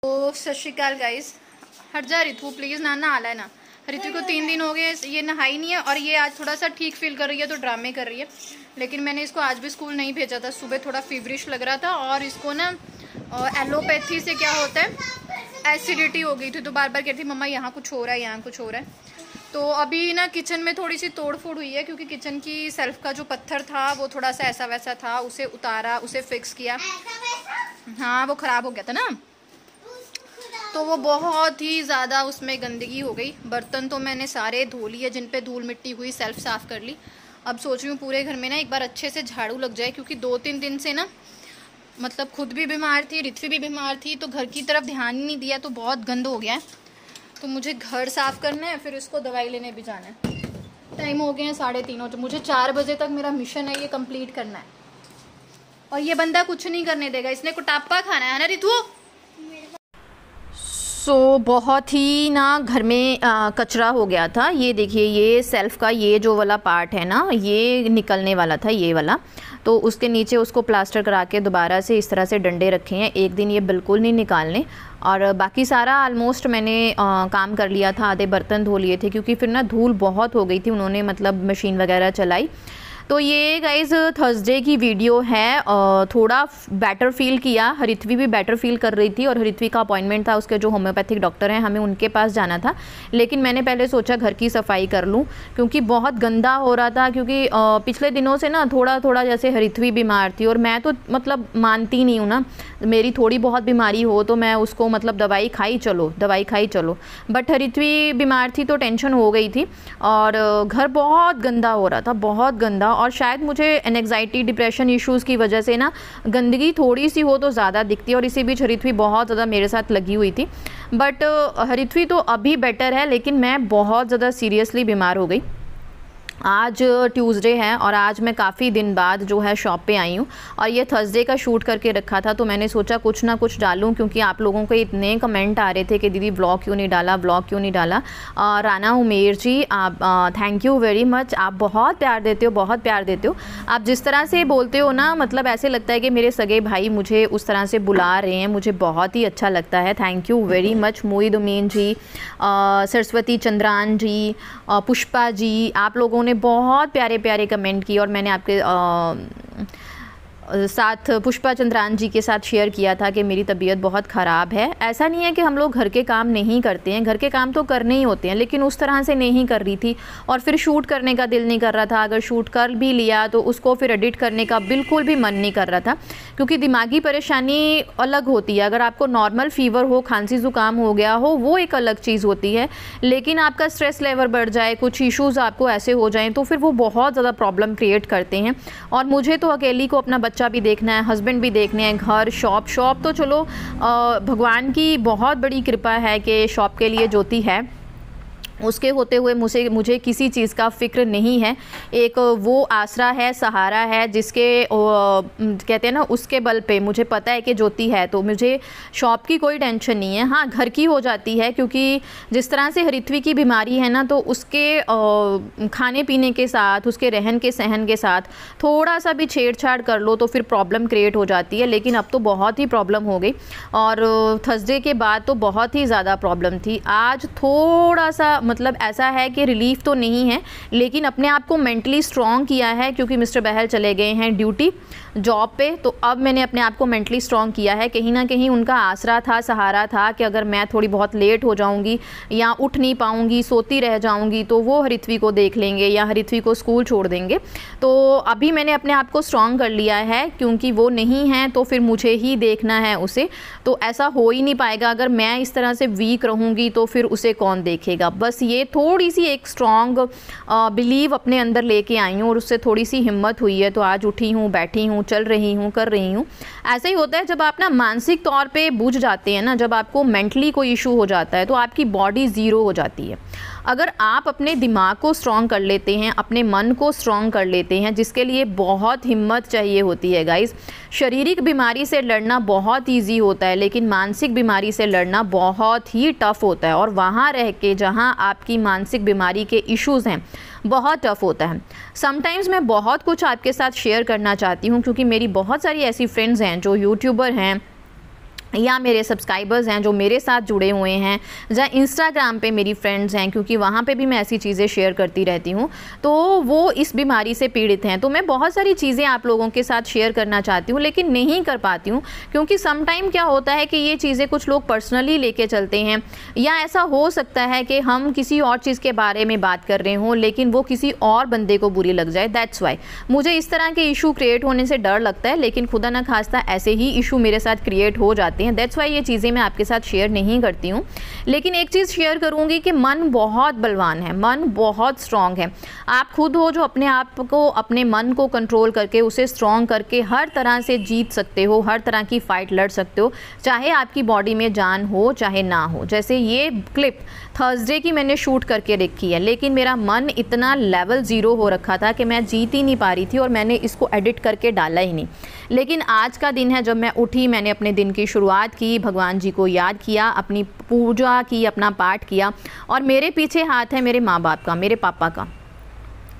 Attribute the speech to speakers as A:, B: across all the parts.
A: तो सत श्रीकाल गाइस। हट जा रितु प्लीज़, ना नहा है ना। रितु को 3 दिन हो गए ये नहाई नहीं है और ये आज थोड़ा सा ठीक फील कर रही है तो ड्रामे कर रही है। लेकिन मैंने इसको आज भी स्कूल नहीं भेजा था, सुबह थोड़ा फीवरिश लग रहा था और इसको ना एलोपैथी से क्या होता है, एसिडिटी हो गई थी तो बार बार कहती मम्मा यहाँ कुछ हो रहा है, यहाँ कुछ हो रहा है। तो अभी ना किचन में थोड़ी सी तोड़ फोड़ हुई है क्योंकि किचन की सेल्फ का जो पत्थर था वो थोड़ा सा ऐसा वैसा था, उसे उतारा, उसे फिक्स किया। हाँ वो ख़राब हो गया था ना, तो वो बहुत ही ज़्यादा उसमें गंदगी हो गई। बर्तन तो मैंने सारे धो लिए, जिन पे धूल मिट्टी हुई सेल्फ साफ़ कर ली। अब सोच रही हूँ पूरे घर में ना एक बार अच्छे से झाड़ू लग जाए क्योंकि 2-3 दिन से ना मतलब खुद भी बीमार थी, रित्वी भी बीमार थी, तो घर की तरफ ध्यान ही नहीं दिया तो बहुत गंद हो गया है। तो मुझे घर साफ़ करना है, फिर इसको दवाई लेने भी जाना है। टाइम हो गए हैं 3:30, तो मुझे 4 बजे तक मेरा मिशन है ये कंप्लीट करना है। और ये बंदा कुछ नहीं करने देगा, इसने कुटापा खाना है ना रितु। बहुत ही ना घर में कचरा हो गया था। ये देखिए, ये सेल्फ का ये जो वाला पार्ट है ना, ये निकलने वाला था, ये वाला। तो उसके नीचे उसको प्लास्टर करा के दोबारा से इस तरह से डंडे रखे हैं। एक दिन ये बिल्कुल नहीं निकालने, और बाकी सारा ऑलमोस्ट मैंने काम कर लिया था। आधे बर्तन धो लिए थे क्योंकि फिर ना धूल बहुत हो गई थी, उन्होंने मतलब मशीन वगैरह चलाई। तो ये गाइज़ थर्सडे की वीडियो है। थोड़ा बेटर फील किया, रित्वी भी बेटर फील कर रही थी और रित्वी का अपॉइंटमेंट था, उसके जो होम्योपैथिक डॉक्टर हैं, हमें उनके पास जाना था। लेकिन मैंने पहले सोचा घर की सफाई कर लूँ क्योंकि बहुत गंदा हो रहा था। क्योंकि पिछले दिनों से ना थोड़ा थोड़ा जैसे रित्वी बीमार थी और मैं तो मतलब मानती नहीं हूँ ना, मेरी थोड़ी बहुत बीमारी हो तो मैं उसको मतलब दवाई खाई चलो। बट रित्वी बीमार थी तो टेंशन हो गई थी और घर बहुत गंदा हो रहा था, बहुत गंदा। और शायद मुझे एंग्जाइटी डिप्रेशन इश्यूज़ की वजह से ना गंदगी थोड़ी सी हो तो ज़्यादा दिखती है। और इसी बीच रित्वी बहुत ज़्यादा मेरे साथ लगी हुई थी। बट रित्वी तो अभी बेटर है, लेकिन मैं बहुत ज़्यादा सीरियसली बीमार हो गई। आज ट्यूसडे है और आज मैं काफ़ी दिन बाद जो है शॉप पे आई हूँ और ये थर्सडे का शूट करके रखा था। तो मैंने सोचा कुछ ना कुछ डालूँ क्योंकि आप लोगों के इतने कमेंट आ रहे थे कि दीदी व्लॉग क्यों नहीं डाला। राना उमेर जी, आप थैंक यू वेरी मच, आप बहुत प्यार देते हो। आप जिस तरह से बोलते हो ना, मतलब ऐसे लगता है कि मेरे सगे भाई मुझे उस तरह से बुला रहे हैं, मुझे बहुत ही अच्छा लगता है। Thank you very much. Mohid Umeen ji, Saraswati Chandran ji, Pushpa ji, आप लोगों ने बहुत प्यारे प्यारे कमेंट किए और मैंने आपके साथ पुष्पा चंद्रान जी के साथ शेयर किया था कि मेरी तबीयत बहुत ख़राब है। ऐसा नहीं है कि हम लोग घर के काम नहीं करते हैं, घर के काम तो करने ही होते हैं, लेकिन उस तरह से नहीं कर रही थी और फिर शूट करने का दिल नहीं कर रहा था। अगर शूट कर भी लिया तो उसको फिर एडिट करने का बिल्कुल भी मन नहीं कर रहा था क्योंकि दिमागी परेशानी अलग होती है। अगर आपको नॉर्मल फीवर हो, खांसी ज़ुकाम हो गया हो, वो एक अलग चीज़ होती है, लेकिन आपका स्ट्रेस लेवल बढ़ जाए, कुछ इश्यूज़ आपको ऐसे हो जाएँ तो फिर वो बहुत ज़्यादा प्रॉब्लम क्रिएट करते हैं। और मुझे तो अकेली को अपना बच्चा भी देखना है, हस्बैंड भी देखने हैं, घर, शॉप तो चलो भगवान की बहुत बड़ी कृपा है कि शॉप के लिए ज्योति है, उसके होते हुए मुझे किसी चीज़ का फ़िक्र नहीं है। एक वो आसरा है, सहारा है, जिसके कहते हैं ना, उसके बल पे मुझे पता है कि ज्योति है, तो मुझे शॉप की कोई टेंशन नहीं है। हाँ, घर की हो जाती है क्योंकि जिस तरह से रित्वी की बीमारी है ना, तो उसके खाने पीने के साथ, उसके रहन के सहन के साथ थोड़ा सा भी छेड़छाड़ कर लो तो फिर प्रॉब्लम क्रिएट हो जाती है। लेकिन अब तो बहुत ही प्रॉब्लम हो गई और थर्सडे के बाद तो बहुत ही ज़्यादा प्रॉब्लम थी। आज थोड़ा सा मतलब ऐसा है कि रिलीफ तो नहीं है, लेकिन अपने आप को मेंटली स्ट्रॉन्ग किया है क्योंकि मिस्टर बहल चले गए हैं ड्यूटी, जॉब पे। तो अब मैंने अपने आप को मेंटली स्ट्रॉन्ग किया है। कहीं ना कहीं उनका आसरा था, सहारा था कि अगर मैं थोड़ी बहुत लेट हो जाऊंगी या उठ नहीं पाऊंगी, सोती रह जाऊंगी, तो वो रित्वी को देख लेंगे या रित्वी को स्कूल छोड़ देंगे। तो अभी मैंने अपने आप को स्ट्रॉन्ग कर लिया है क्योंकि वो नहीं है तो फिर मुझे ही देखना है उसे। तो ऐसा हो ही नहीं पाएगा, अगर मैं इस तरह से वीक रहूँगी तो फिर उसे कौन देखेगा। बस ये थोड़ी सी एक स्ट्रॉन्ग बिलीव अपने अंदर लेके आई हूँ और उससे थोड़ी सी हिम्मत हुई है। तो आज उठी हूँ, बैठी हूँ, चल रही हूँ, कर रही हूँ। ऐसा ही होता है जब आप ना मानसिक तौर पे बूझ जाते हैं ना, जब आपको मेंटली कोई इशू हो जाता है तो आपकी बॉडी ज़ीरो हो जाती है। अगर आप अपने दिमाग को स्ट्रॉन्ग कर लेते हैं, अपने मन को स्ट्रॉन्ग कर लेते हैं, जिसके लिए बहुत हिम्मत चाहिए होती है गाइस। शारीरिक बीमारी से लड़ना बहुत ईजी होता है, लेकिन मानसिक बीमारी से लड़ना बहुत ही टफ़ होता है। और वहाँ रह के जहाँ आपकी मानसिक बीमारी के इश्यूज़ हैं, बहुत टफ़ होता है। समटाइम्स मैं बहुत कुछ आपके साथ शेयर करना चाहती हूँ क्योंकि मेरी बहुत सारी ऐसी फ्रेंड्स हैं जो यूट्यूबर हैं, या मेरे सब्सक्राइबर्स हैं जो मेरे साथ जुड़े हुए हैं, या इंस्टाग्राम पे मेरी फ्रेंड्स हैं, क्योंकि वहाँ पे भी मैं ऐसी चीज़ें शेयर करती रहती हूँ, तो वो इस बीमारी से पीड़ित हैं। तो मैं बहुत सारी चीज़ें आप लोगों के साथ शेयर करना चाहती हूँ, लेकिन नहीं कर पाती हूँ, क्योंकि सम टाइम क्या होता है कि ये चीज़ें कुछ लोग पर्सनली लेके चलते हैं, या ऐसा हो सकता है कि हम किसी और चीज़ के बारे में बात कर रहे हों लेकिन वो किसी और बंदे को बुरी लग जाए। दैट्स वाई मुझे इस तरह के इशू क्रिएट होने से डर लगता है, लेकिन खुदा न खास्ता ऐसे ही इशू मेरे साथ क्रिएट हो जाते हैं। दैट्स वाई ये चीज़ें मैं आपके साथ शेयर नहीं करती हूँ। लेकिन एक चीज़ शेयर करूँगी कि मन बहुत बलवान है, मन बहुत स्ट्रॉन्ग है। आप खुद हो जो अपने आप को, अपने मन को कंट्रोल करके, उसे स्ट्रॉन्ग करके हर तरह से जीत सकते हो, हर तरह की फ़ाइट लड़ सकते हो, चाहे आपकी बॉडी में जान हो चाहे ना हो। जैसे ये क्लिप थर्सडे की मैंने शूट करके रखी है, लेकिन मेरा मन इतना लेवल 0 हो रखा था कि मैं जीत ही नहीं पा रही थी और मैंने इसको एडिट करके डाला ही नहीं। लेकिन आज का दिन है, जब मैं उठी, मैंने अपने दिन की शुरुआत की, भगवान जी को याद किया, अपनी पूजा की, अपना पाठ किया, और मेरे पीछे हाथ है मेरे माँ बाप का, मेरे पापा का,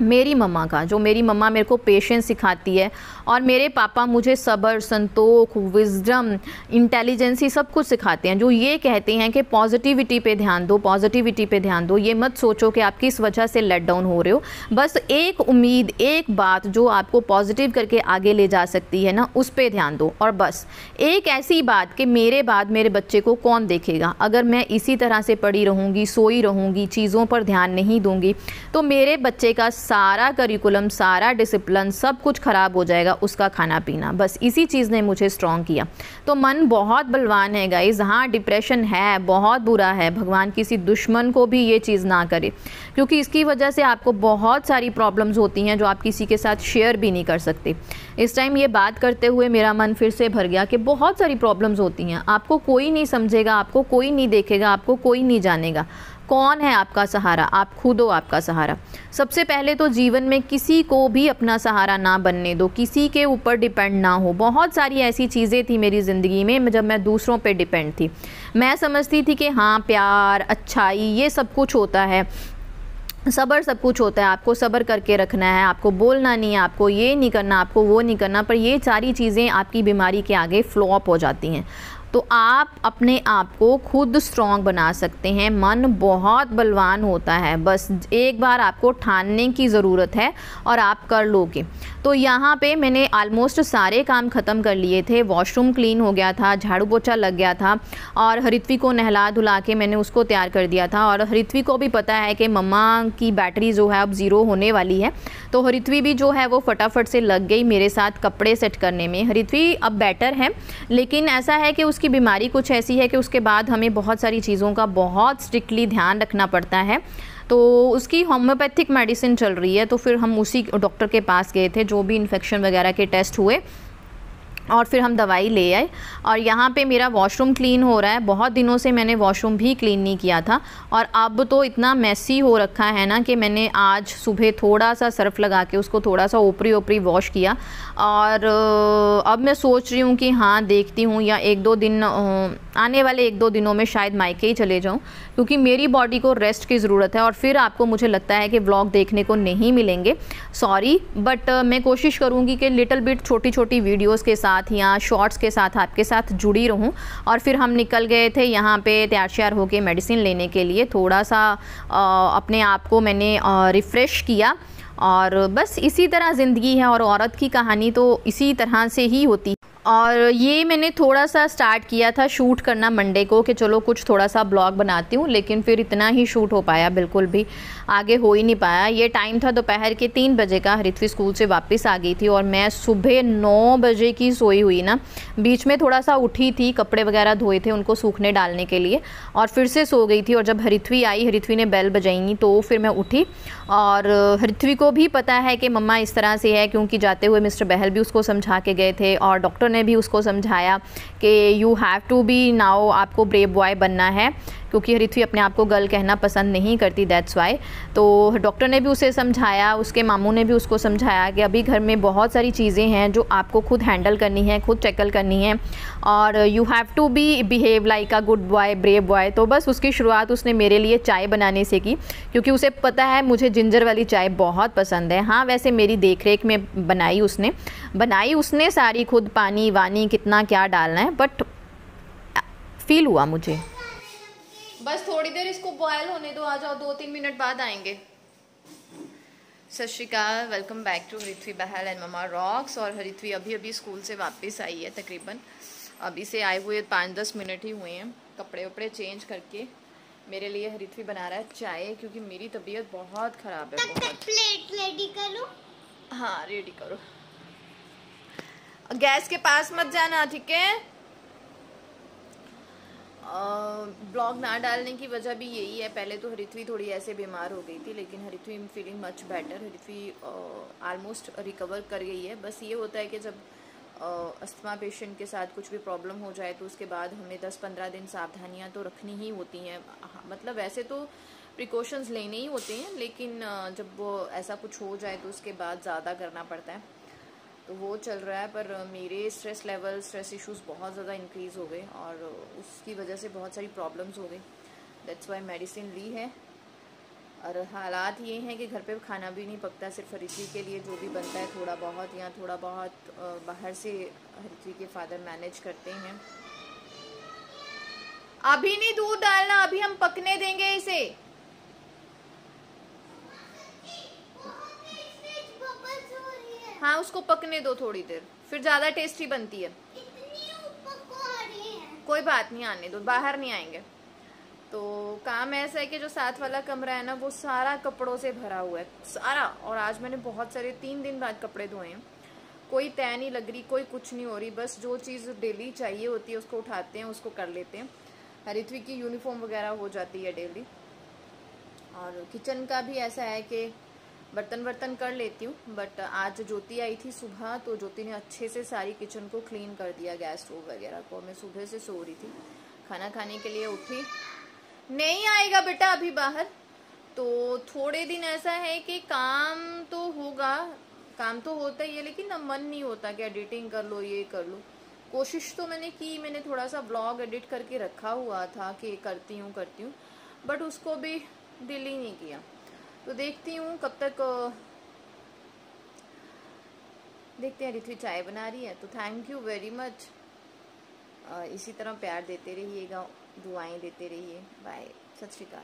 A: मेरी मम्मा का, जो मेरी मम्मा मेरे को पेशेंस सिखाती है, और मेरे पापा मुझे सब्र, संतोष, विजडम, इंटेलिजेंसी सब कुछ सिखाते हैं, जो ये कहते हैं कि पॉजिटिविटी पे ध्यान दो, पॉजिटिविटी पे ध्यान दो। ये मत सोचो कि आप किस वजह से लेट डाउन हो रहे हो, बस एक उम्मीद, एक बात जो आपको पॉजिटिव करके आगे ले जा सकती है ना, उस पर ध्यान दो। और बस एक ऐसी बात कि मेरे बाद मेरे बच्चे को कौन देखेगा, अगर मैं इसी तरह से पड़ी रहूँगी, सोई रहूँगी, चीज़ों पर ध्यान नहीं दूँगी, तो मेरे बच्चे का सारा करिकुलम, सारा डिसिप्लिन, सब कुछ ख़राब हो जाएगा, उसका खाना पीना। बस इसी चीज़ ने मुझे स्ट्रॉन्ग किया। तो मन बहुत बलवान है गाइस। हाँ, डिप्रेशन है, बहुत बुरा है, भगवान किसी दुश्मन को भी ये चीज़ ना करे, क्योंकि इसकी वजह से आपको बहुत सारी प्रॉब्लम्स होती हैं जो आप किसी के साथ शेयर भी नहीं कर सकते। इस टाइम ये बात करते हुए मेरा मन फिर से भर गया कि बहुत सारी प्रॉब्लम्स होती हैं, आपको कोई नहीं समझेगा, आपको कोई नहीं देखेगा, आपको कोई नहीं जानेगा। कौन है आपका सहारा? आप खुद हो आपका सहारा। सबसे पहले तो जीवन में किसी को भी अपना सहारा ना बनने दो, किसी के ऊपर डिपेंड ना हो। बहुत सारी ऐसी चीज़ें थी मेरी ज़िंदगी में जब मैं दूसरों पे डिपेंड थी। मैं समझती थी कि हाँ, प्यार, अच्छाई, ये सब कुछ होता है, सब्र सब कुछ होता है, आपको सब्र करके रखना है, आपको बोलना नहीं है, आपको ये नहीं करना, आपको वो नहीं करना, पर ये सारी चीज़ें आपकी बीमारी के आगे फ्लॉप हो जाती हैं। तो आप अपने आप को खुद स्ट्रॉन्ग बना सकते हैं। मन बहुत बलवान होता है, बस एक बार आपको ठानने की ज़रूरत है और आप कर लोगे। तो यहाँ पे मैंने ऑलमोस्ट सारे काम ख़त्म कर लिए थे। वॉशरूम क्लीन हो गया था, झाड़ू पोछा लग गया था, और हरित्वी को नहला धुला के मैंने उसको तैयार कर दिया था। और हरित्वी को भी पता है कि मम्मा की बैटरी जो है अब 0 होने वाली है, तो हरित्वी भी जो है वो फटाफट से लग गई मेरे साथ कपड़े सेट करने में। हरित्वी अब बेटर है, लेकिन ऐसा है कि उसकी बीमारी कुछ ऐसी है कि उसके बाद हमें बहुत सारी चीज़ों का बहुत स्ट्रिक्टली ध्यान रखना पड़ता है। तो उसकी होम्योपैथिक मेडिसिन चल रही है, तो फिर हम उसी डॉक्टर के पास गए थे, जो भी इन्फेक्शन वगैरह के टेस्ट हुए, और फिर हम दवाई ले आए। और यहाँ पे मेरा वॉशरूम क्लीन हो रहा है। बहुत दिनों से मैंने वॉशरूम भी क्लीन नहीं किया था, और अब तो इतना मैसी हो रखा है ना कि मैंने आज सुबह थोड़ा सा सर्फ लगा के उसको थोड़ा सा ऊपरी वॉश किया। और अब मैं सोच रही हूँ कि हाँ, देखती हूँ, या 1-2 दिन, आने वाले 1-2 दिनों में शायद मायके ही चले जाऊँ, क्योंकि मेरी बॉडी को रेस्ट की ज़रूरत है। और फिर आपको मुझे लगता है कि व्लॉग देखने को नहीं मिलेंगे, सॉरी, बट मैं कोशिश करूँगी कि लिटिल बिट छोटी छोटी वीडियोज़ के साथ या शॉर्ट्स के साथ आपके साथ जुड़ी रहूं। और फिर हम निकल गए थे यहाँ पे तैयार श्यार होके मेडिसिन लेने के लिए। थोड़ा सा अपने आप को मैंने रिफ़्रेश किया, और बस इसी तरह ज़िंदगी है, और औरत की कहानी तो इसी तरह से ही होती है। और ये मैंने थोड़ा सा स्टार्ट किया था शूट करना मंडे को, कि चलो कुछ थोड़ा सा ब्लॉग बनाती हूँ, लेकिन फिर इतना ही शूट हो पाया, बिल्कुल भी आगे हो ही नहीं पाया। ये टाइम था दोपहर के 3 बजे का। हरित्वी स्कूल से वापस आ गई थी, और मैं सुबह 9 बजे की सोई हुई ना। बीच में थोड़ा सा उठी थी, कपड़े वगैरह धोए थे उनको सूखने डालने के लिए, और फिर से सो गई थी। और जब हरित्वी आई, हरित्वी ने बेल बजाई, तो फिर मैं उठी। और हरित्वी को भी पता है कि मम्मा इस तरह से है, क्योंकि जाते हुए मिस्टर बहल भी उसको समझा के गए थे, और डॉक्टर ने भी उसको समझाया कि you have to be now, आपको ब्रेव बॉय बनना है, क्योंकि हरित्वी अपने आप को गर्ल कहना पसंद नहीं करती, दैट्स वाई। तो डॉक्टर ने भी उसे समझाया, उसके मामू ने भी उसको समझाया कि अभी घर में बहुत सारी चीज़ें हैं जो आपको खुद हैंडल करनी है, खुद टैकल करनी है, और you have to be behave like a good boy, brave boy. तो बस उसकी शुरुआत उसने मेरे लिए चाय बनाने से की, क्योंकि उसे पता है मुझे जिंजर वाली चाय बहुत पसंद है। हाँ, वैसे मेरी देख रेख में बनाई उसने सारी खुद, पानी वानी कितना क्या डालना है, बट फील हुआ मुझे। बस थोड़ी देर इसको बॉयल होने दो, आ जाओ, 2-3 मिनट बाद आएंगे। सत श्री अकाल, welcome back to Harithvi Bahl and mama rocks. और हरिथ्वी अभी अभी स्कूल से वापस आई है, तकरीबन अभी से आए हुए 5-10 मिनट ही हुए हैं। कपड़े वपड़े चेंज करके मेरे लिए हरिथ्वी बना रहा है चाय, क्योंकि मेरी तबीयत बहुत ख़राब है। बहुत।
B: प्लेट रेडी करो।
A: हाँ रेडी करो, गैस के पास मत जाना, ठीक है। ब्लॉग ना डालने की वजह भी यही है, पहले तो हरिथ्वी थोड़ी ऐसे बीमार हो गई थी, लेकिन हरिथ्वी feeling much better. हरिथ्वी almost recover कर गई है। बस ये होता है कि जब अस्थमा पेशेंट के साथ कुछ भी प्रॉब्लम हो जाए तो उसके बाद हमें 10-15 दिन सावधानियां तो रखनी ही होती हैं। मतलब वैसे तो प्रिकॉशंस लेने ही होते हैं, लेकिन जब वो ऐसा कुछ हो जाए तो उसके बाद ज़्यादा करना पड़ता है। तो वो चल रहा है, पर मेरे स्ट्रेस लेवल, स्ट्रेस इश्यूज बहुत ज़्यादा इंक्रीज़ हो गए और उसकी वजह से बहुत सारी प्रॉब्लम्स हो गई। दैट्स वाई मेडिसिन ली है। और हालात ये हैं कि घर पे खाना भी नहीं पकता, सिर्फ हरिथ्वी के लिए जो भी बनता है थोड़ा बहुत या थोड़ा बहुत बाहर से हरिथ्वी के फादर मैनेज करते हैं। अभी नहीं दूध डालना, अभी हम पकने देंगे इसे। हाँ उसको पकने दो थोड़ी देर, फिर ज्यादा टेस्टी बनती है। कोई बात नहीं, आने दो, बाहर नहीं आएंगे। तो काम ऐसा है कि जो साथ वाला कमरा है ना, वो सारा कपड़ों से भरा हुआ है, सारा। और आज मैंने बहुत सारे 3 दिन बाद कपड़े धोए हैं। कोई तय नहीं लग रही, कोई कुछ नहीं हो रही, बस जो चीज़ डेली चाहिए होती है उसको उठाते हैं, उसको कर लेते हैं। हरिथ्वी की यूनिफॉर्म वगैरह हो जाती है डेली। और किचन का भी ऐसा है कि बर्तन कर लेती हूँ, बट आज ज्योति आई थी सुबह, तो ज्योति ने अच्छे से सारी किचन को क्लीन कर दिया, गैस स्टोव वगैरह को। मैं सुबह से सो रही थी, खाना खाने के लिए उठी। नहीं आएगा बेटा अभी बाहर। तो थोड़े दिन ऐसा है कि काम तो होगा, काम तो होता ही है, लेकिन ना मन नहीं होता कि एडिटिंग कर लो, ये कर लो। कोशिश तो मैंने की, मैंने थोड़ा सा ब्लॉग एडिट करके रखा हुआ था कि करती हूँ, बट उसको भी दिल ही नहीं किया। तो देखती हूँ कब तक। देखते हैं। हरिथ्वी चाय बना रही है, तो थैंक यू वेरी मच। इसी तरह प्यार देते रहिएगा, दुआएं देते रहिए। बाय, सत श्री अकाल।